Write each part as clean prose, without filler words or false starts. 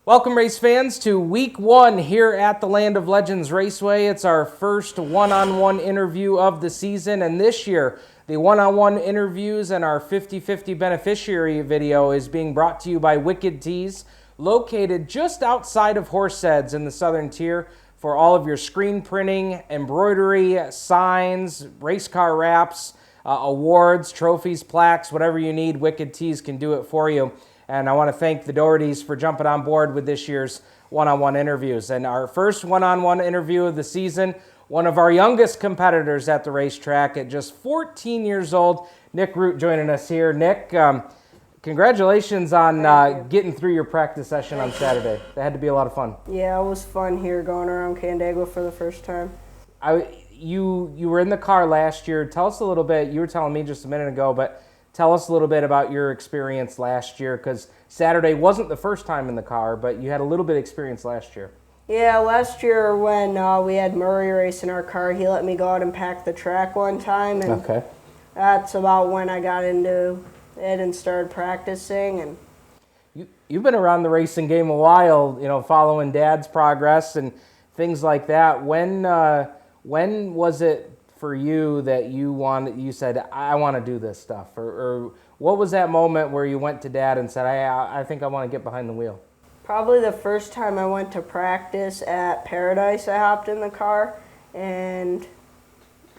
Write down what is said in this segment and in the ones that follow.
Welcome, race fans, to week one here at the Land of Legends Raceway. It's our first one-on-one interview of the season, and this year, the one-on-one interviews and our 50-50 beneficiary video is being brought to you by Wicked Tees, located just outside of Horseheads in the Southern Tier for all of your screen printing, embroidery, signs, race car wraps, awards, trophies, plaques, whatever you need. Wicked Tees can do it for you. And I want to thank the Dohertys for jumping on board with this year's one-on-one interviews. And our first one-on-one interview of the season, one of our youngest competitors at the racetrack at just 14 years old, Nick Root joining us here. Nick, congratulations on getting through your practice session on Saturday. That had to be a lot of fun. Yeah, it was fun here going around Canandaigua for the first time. You were in the car last year. Tell us a little bit. You were telling me just a minute ago, but tell us a little bit about your experience last year, because Saturday wasn't the first time in the car, but you had a little bit of experience last year. Yeah, last year when we had Murray race in our car, he let me go out and pack the track one time, and that's about when I got into it and started practicing. And you've been around the racing game a while, you know, following Dad's progress and things like that. When was it for you that you said, I want to do this stuff? Or what was that moment where you went to Dad and said, I think I want to get behind the wheel? Probably the first time I went to practice at Paradise, I hopped in the car, and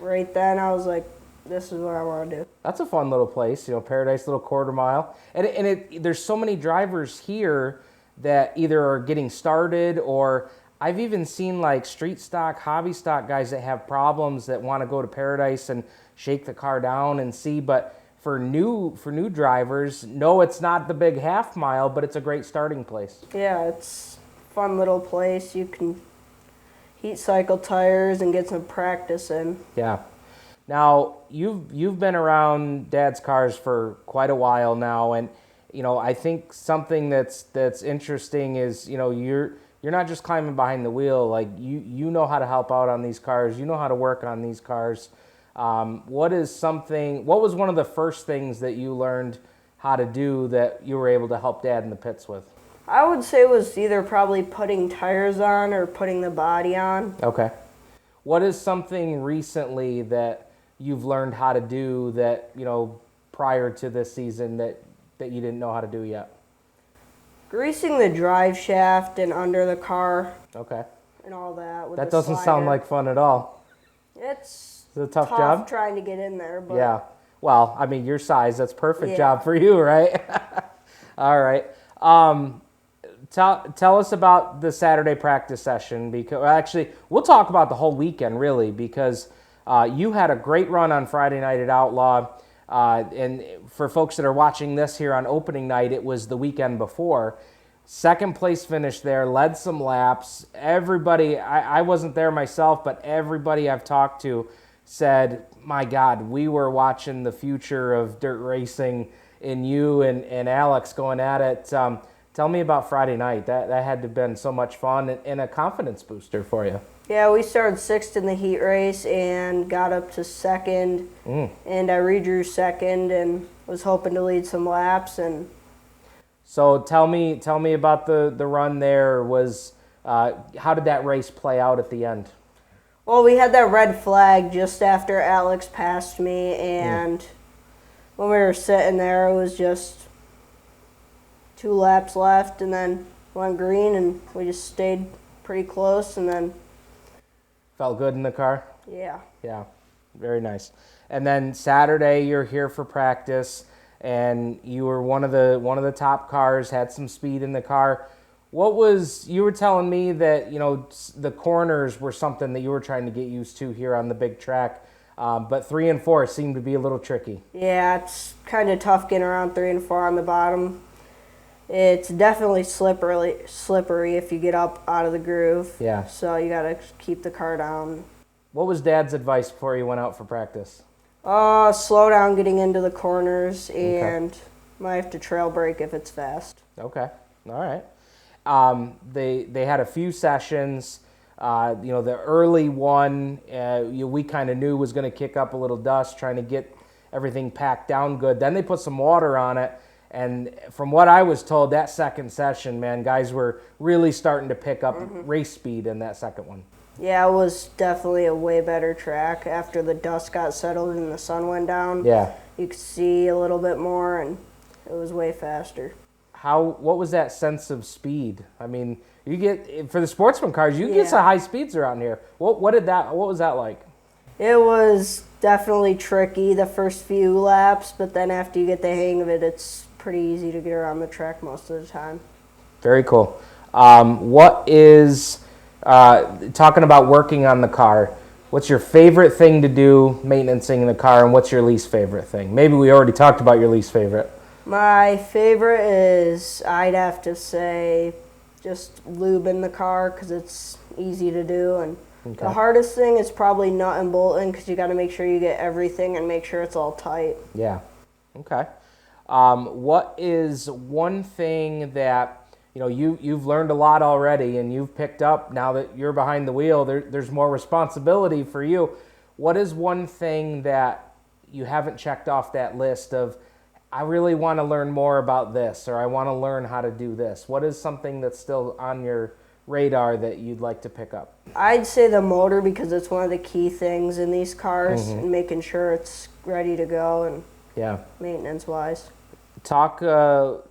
right then I was like, this is what I want to do. That's a fun little place, you know, Paradise, little quarter mile. And there's so many drivers here that either are getting started, or I've even seen like street stock, hobby stock guys that have problems that want to go to Paradise and shake the car down and see. But for new drivers, no, it's not the big half mile, but it's a great starting place. Yeah, it's a fun little place. You can heat cycle tires and get some practice in. Yeah. Now, you've been around Dad's cars for quite a while now, and you know, I think something that's interesting is, you know, you're not just climbing behind the wheel. Like you know how to help out on these cars. You know how to work on these cars. What was one of the first things that you learned how to do that you were able to help Dad in the pits with? I would say it was either probably putting tires on or putting the body on. Okay. What is something recently that you've learned how to do that, you know, prior to this season that you didn't know how to do yet? Greasing the drive shaft and under the car. Okay. And all that. That doesn't sound like fun at all. It's a tough job trying to get in there. But yeah. Well, I mean, your size, that's perfect job for you, right? All right. Tell us about the Saturday practice session, because actually we'll talk about the whole weekend really, because you had a great run on Friday night at Outlaw. And for folks that are watching this here on opening night, it was the weekend before. Second place finish there, led some laps. Everybody, I wasn't there myself, but everybody I've talked to said, my God, we were watching the future of dirt racing in you and Alex going at it. Tell me about Friday night. That had to have been so much fun and a confidence booster for you. Yeah, we started sixth in the heat race and got up to second, and I redrew second and was hoping to lead some laps. And so tell me about the run there. How did that race play out at the end? Well, we had that red flag just after Alex passed me, and when we were sitting there, it was just 2 laps left, and then went green, and we just stayed pretty close, and then felt good in the car? Yeah. Yeah, very nice. And then Saturday, you're here for practice, and you were one of the top cars, had some speed in the car. You were telling me that, you know, the corners were something that you were trying to get used to here on the big track, but 3 and 4 seemed to be a little tricky. Yeah, it's kind of tough getting around 3 and 4 on the bottom. It's definitely slippery if you get up out of the groove. Yeah. So you got to keep the car down. What was Dad's advice before you went out for practice? Slow down getting into the corners, and might have to trail brake if it's fast. Okay. All right. They had a few sessions. You know, the early one we kind of knew was going to kick up a little dust, trying to get everything packed down good. Then they put some water on it. And from what I was told, that second session, man, guys were really starting to pick up race speed in that second one. Yeah, it was definitely a way better track after the dust got settled and the sun went down. Yeah. You could see a little bit more, and it was way faster. What was that sense of speed? I mean, you get, for the sportsman cars, you get Yeah. some high speeds around here. What was that like? It was definitely tricky the first few laps, but then after you get the hang of it, it's pretty easy to get around the track most of the time. Very cool. What is, talking about working on the car, what's your favorite thing to do maintenancing the car, and what's your least favorite thing? Maybe we already talked about your least favorite. My favorite is, I'd have to say, just lubing the car because it's easy to do. And Okay. the hardest thing is probably nut and bolting because you got to make sure you get everything and make sure it's all tight. Yeah. Okay. What is one thing that, you've learned a lot already and you've picked up now that you're behind the wheel, there's more responsibility for you. What is one thing that you haven't checked off that list of, I really want to learn more about this, or I want to learn how to do this? What is something that's still on your radar that you'd like to pick up? I'd say the motor because it's one of the key things in these cars and making sure it's ready to go and Yeah. maintenance-wise. Talk, not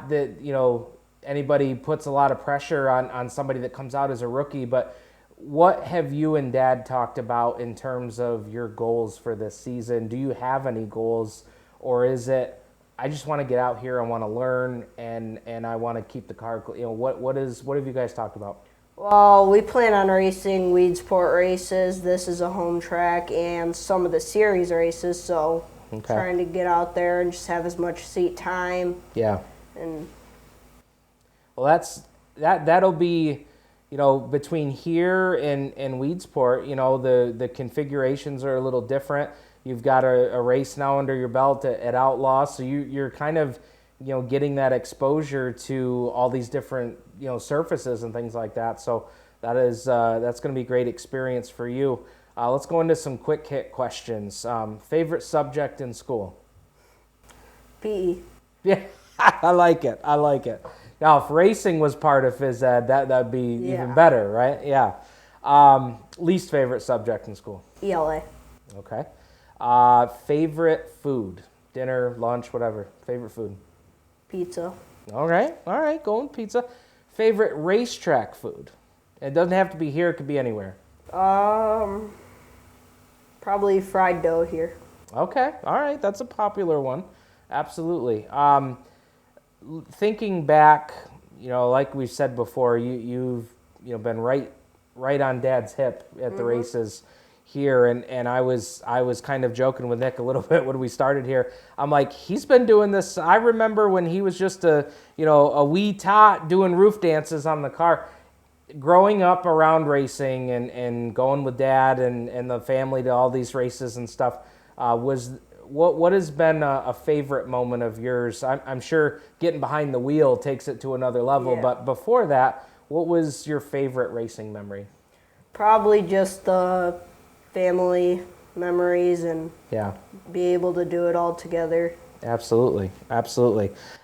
that, anybody puts a lot of pressure on somebody that comes out as a rookie, but what have you and Dad talked about in terms of your goals for this season? Do you have any goals, or is it, I just want to get out here, I want to learn, and I want to keep the car, what have you guys talked about? Well, we plan on racing Weedsport races. This is a home track, and some of the series races, so Okay. trying to get out there and just have as much seat time. Yeah. And Well, that'll be, between here and Weedsport, the configurations are a little different. You've got a race now under your belt at Outlaw, so you're kind of, getting that exposure to all these different, surfaces and things like that. So that's going to be a great experience for you. Let's go into some quick hit questions. Favorite subject in school? PE. Yeah, I like it. Now, if racing was part of phys ed, that'd be even Yeah. better, right? Yeah. Least favorite subject in school? ELA. Okay. Favorite food? Dinner, lunch, whatever. Favorite food? Pizza. All right. Going pizza. Favorite racetrack food? It doesn't have to be here. It could be anywhere. Probably fried dough here. Okay. All right. That's a popular one. Absolutely. Thinking back, like we've said before, you've been right on Dad's hip at the races here, and I was kind of joking with Nick a little bit when we started here. I'm like, he's been doing this. I remember when he was just a wee tot doing roof dances on the car. Growing up around racing and going with Dad and the family to all these races and stuff, what has been a favorite moment of yours? I'm sure getting behind the wheel takes it to another level, Yeah. but before that, what was your favorite racing memory? Probably just the family memories and Yeah. be able to do it all together. Absolutely.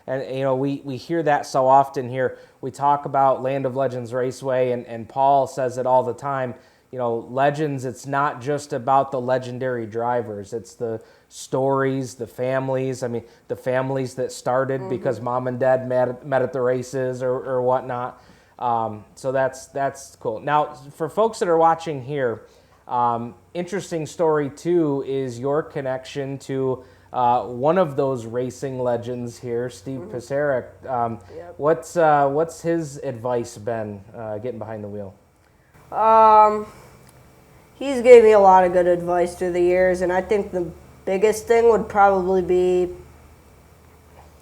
And, we hear that so often here. We talk about Land of Legends Raceway, and Paul says it all the time. Legends, it's not just about the legendary drivers. It's the stories, the families. I mean, the families that started because mom and dad met at the races or whatnot. So that's cool. Now, for folks that are watching here, interesting story, too, is your connection to one of those racing legends here, Steve Pisarek. Yep. What's his advice been getting behind the wheel? He's gave me a lot of good advice through the years, and I think the biggest thing would probably be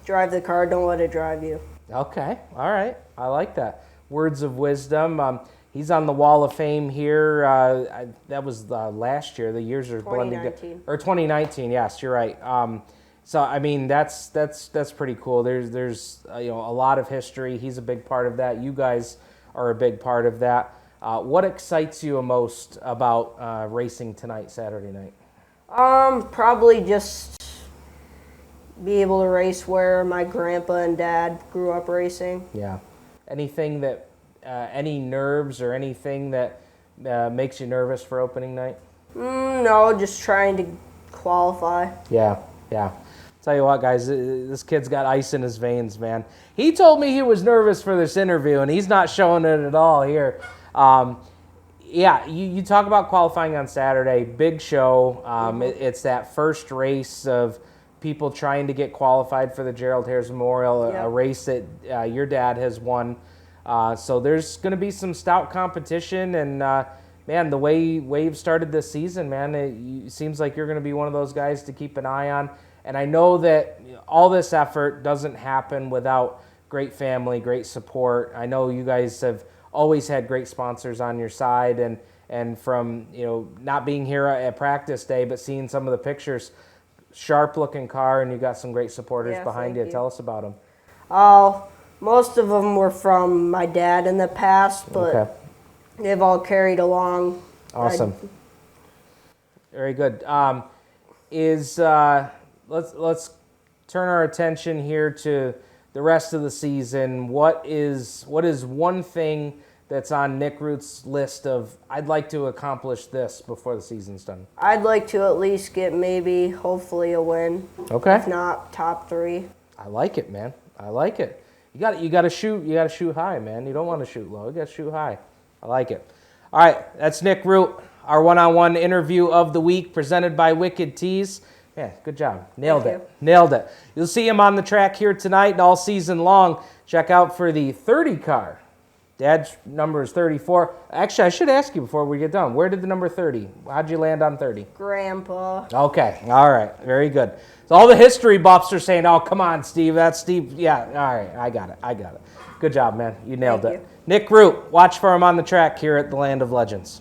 drive the car, don't let it drive you. Okay, all right, I like that. Words of wisdom. He's on the Wall of Fame here. That was last year. The years are blending. 2019. Or 2019. Yes, you're right. So I mean, that's pretty cool. There's a lot of history. He's a big part of that. You guys are a big part of that. What excites you most about racing tonight, Saturday night? Probably just be able to race where my grandpa and dad grew up racing. Yeah. Anything that, any nerves or anything that makes you nervous for opening night? No, just trying to qualify. Yeah, yeah. Tell you what, guys, this kid's got ice in his veins, man. He told me he was nervous for this interview, and he's not showing it at all here. Yeah, you talk about qualifying on Saturday, big show. It's that first race of people trying to get qualified for the Gerald Hares Memorial, a race that your dad has won. So there's going to be some stout competition, and man, the way you've started this season, man, it seems like you're going to be one of those guys to keep an eye on. And I know that all this effort doesn't happen without great family, great support. I know you guys have always had great sponsors on your side, and from not being here at practice day, but seeing some of the pictures, sharp looking car, and you got some great supporters behind you. Tell us about them. Most of them were from my dad in the past, but they've all carried along. Awesome. Very good. Let's turn our attention here to the rest of the season. What is one thing that's on Nick Root's list of, I'd like to accomplish this before the season's done? I'd like to at least get hopefully a win. Okay. If not, top 3. I like it, man. I like it. You got to shoot high, man. You don't want to shoot low. You got to shoot high. I like it. All right, that's Nick Root, our one-on-one interview of the week presented by Wicked Tees. Yeah, good job. Nailed it. Nailed it. You'll see him on the track here tonight and all season long. Check out for the 30 car. Dad's number is 34. Actually, I should ask you before we get done. Where did the number 30? How'd you land on 30? Grandpa. Okay. All right. Very good. So all the history buffs are saying, oh, come on, Steve. That's Steve. Yeah. All right. I got it. Good job, man. You nailed it. Thank you. Nick Root. Watch for him on the track here at the Land of Legends.